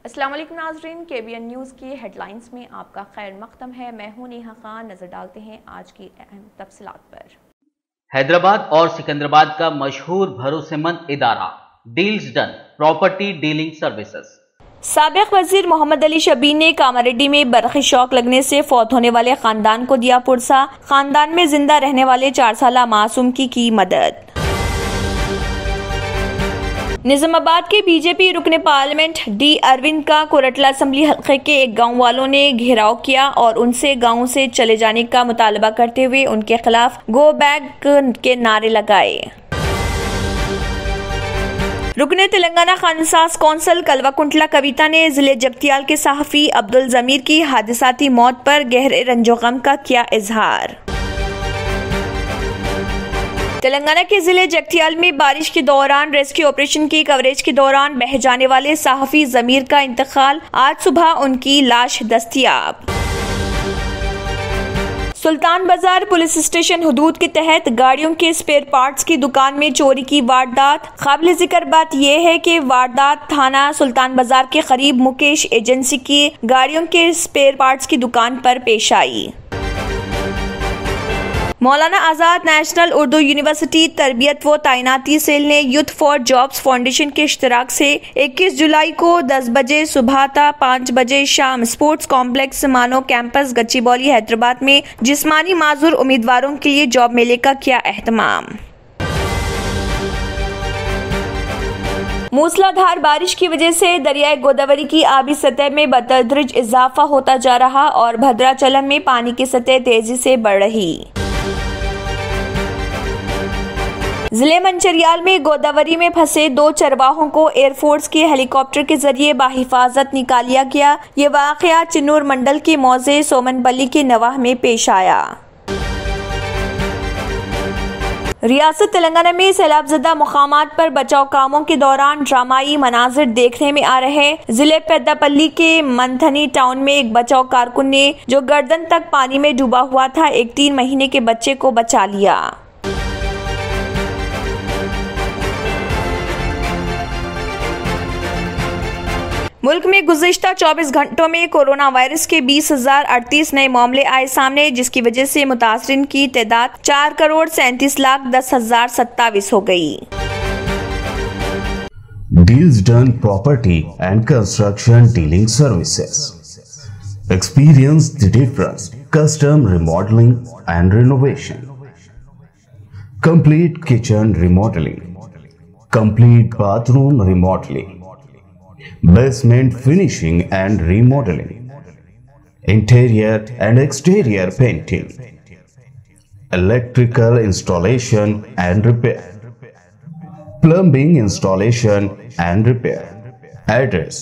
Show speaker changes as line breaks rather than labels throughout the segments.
अस्सलाम वालेकुम नाज़रीन, KBN न्यूज़ की हेडलाइंस में आपका खैर मक़दम है। मैं हूं नेहा खान। नजर डालते हैं आज की अहम तफसीलात पर।
हैदराबाद और सिकंदराबाद का मशहूर भरोसेमंद इदारा Deals Done property dealing services.
साबिक़ वज़ीर मोहम्मद अली शबीर ने कामारेड्डी में बरक़ी शौक लगने से फौत होने वाले खानदान को दिया पुरसा। खानदान में जिंदा रहने वाले 4 साला मासूम की मदद। निजामाबाद के बीजेपी रुकने पार्लियामेंट डी अरविंद का कोरटला असम्बली हल्के के एक गांव वालों ने घेराव किया और उनसे गांव से चले जाने का मुतालबा करते हुए उनके खिलाफ गो बैक के नारे लगाए। रुकने तेलंगाना खानसास कौंसल कलवाकुंटला कविता ने जिले जगतियाल के सहाफ़ी अब्दुल जमीर की हादसाती मौत पर गहरे रंजो गम का किया इजहार। तेलंगाना के जिले जगतियाल में बारिश के दौरान रेस्क्यू ऑपरेशन की कवरेज के दौरान बह जाने वाले सहाफ़ी जमीर का इंतकाल। आज सुबह उनकी लाश दस्तयाब। सुल्तान बाजार पुलिस स्टेशन हुदूद के तहत गाड़ियों के स्पेयर पार्ट्स की दुकान में चोरी की वारदात। काबिल जिक्र बात यह है कि वारदात थाना सुल्तान बाजार के करीब मुकेश एजेंसी की गाड़ियों के स्पेयर पार्ट्स की दुकान पर पेश आई। मौलाना आज़ाद नेशनल उर्दू यूनिवर्सिटी तरबियत व तैनाती सेल ने यूथ फॉर जॉब्स फाउंडेशन के इश्तराक से 21 जुलाई को 10 बजे सुबह था 5 बजे शाम स्पोर्ट्स कॉम्प्लेक्स मानो कैंपस गच्चीबौली हैदराबाद में जिस्मानी माजूर उम्मीदवारों के लिए जॉब मेले का किया एहतमाम। मूसलाधार बारिश की वजह से दरियाए गोदावरी की आबी सतह में बतदरीज इजाफा होता जा रहा और भद्राचलम में पानी की सतह तेजी से बढ़ रही। जिले मंचरियाल में गोदावरी में फंसे 2 चरवाहों को एयरफोर्स के हेलीकॉप्टर के जरिए बाहिफाजत निकाल लिया गया। ये वाकया चिन्नूर मंडल के मौजे सोमनपल्ली के नवाह में पेश आया। रियासत तेलंगाना में सैलाबजदा मुकामात पर बचाव कामों के दौरान ड्रामाई मनाजिर देखने में आ रहे। जिले पेद्दापल्ली के मंथनी टाउन में एक बचाव कारकुन ने जो गर्दन तक पानी में डूबा हुआ था एक 3 महीने के बच्चे को बचा लिया। मुल्क में गुज़िश्ता 24 घंटों में कोरोना वायरस के 20,038 नए मामले आए सामने, जिसकी वजह से मुतासरीन की तादाद 4,37,10,027 हो गई।
Deals Done property and construction dealing services. Experience the difference custom remodelling and renovation, complete kitchen remodelling, complete bathroom remodelling, basement finishing and remodeling, interior and exterior painting, electrical installation and repair, plumbing installation and repair. Address: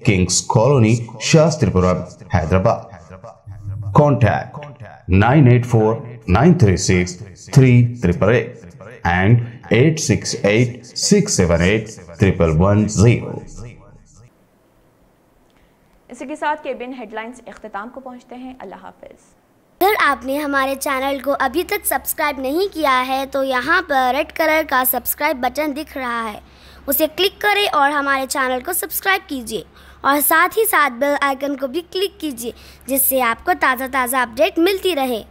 Kings Colony, Shastripuram, Hyderabad. Contact 984-936-3888 and 868-678-1110.
इसी के साथ KBN headlines इख्तिताम को पहुंचते हैं। अल्लाह हाफिज़।
अगर आपने हमारे चैनल को अभी तक सब्सक्राइब नहीं किया है तो यहाँ पर रेड कलर का सब्सक्राइब बटन दिख रहा है, उसे क्लिक करें और हमारे चैनल को सब्सक्राइब कीजिए और साथ ही साथ बेल आइकन को भी क्लिक कीजिए जिससे आपको ताज़ा अपडेट मिलती रहे।